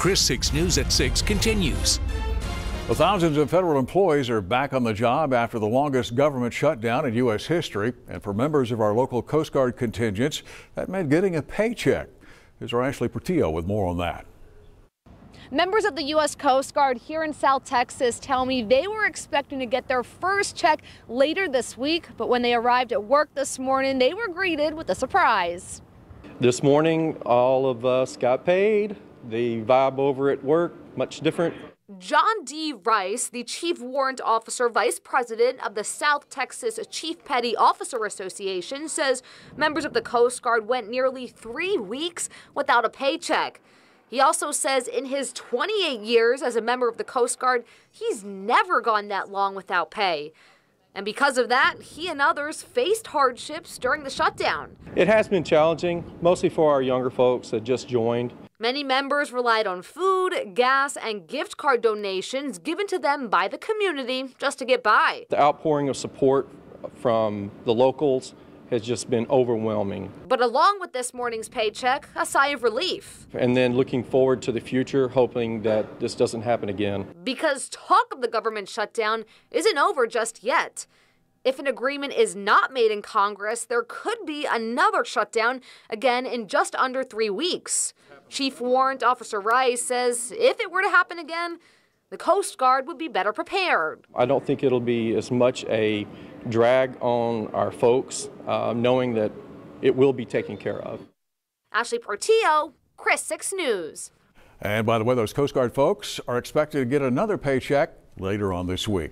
Chris 6 News at 6 continues. Well, thousands of federal employees are back on the job after the longest government shutdown in U.S. history. And for members of our local Coast Guard contingents, that meant getting a paycheck. Here's our Ashley Portillo with more on that. Members of the U.S. Coast Guard here in South Texas tell me they were expecting to get their first check later this week, but when they arrived at work this morning, they were greeted with a surprise. This morning, all of us got paid. The vibe over at work, much different. John D. Rice, the Chief Warrant Officer, Vice President of the South Texas Chief Petty Officer Association, says members of the Coast Guard went nearly 3 weeks without a paycheck. He also says in his 28 years as a member of the Coast Guard, he's never gone that long without pay. And because of that, he and others faced hardships during the shutdown. It has been challenging, mostly for our younger folks that just joined. Many members relied on food, gas, and gift card donations given to them by the community just to get by. The outpouring of support from the locals has just been overwhelming. But along with this morning's paycheck, a sigh of relief. And then looking forward to the future, hoping that this doesn't happen again. Because talk of the government shutdown isn't over just yet. If an agreement is not made in Congress, there could be another shutdown again in just under 3 weeks. Chief Warrant Officer Rice says if it were to happen again, the Coast Guard would be better prepared. I don't think it'll be as much a drag on our folks, knowing that it will be taken care of. Ashley Portillo, Chris 6 News. And by the way, those Coast Guard folks are expected to get another paycheck later on this week.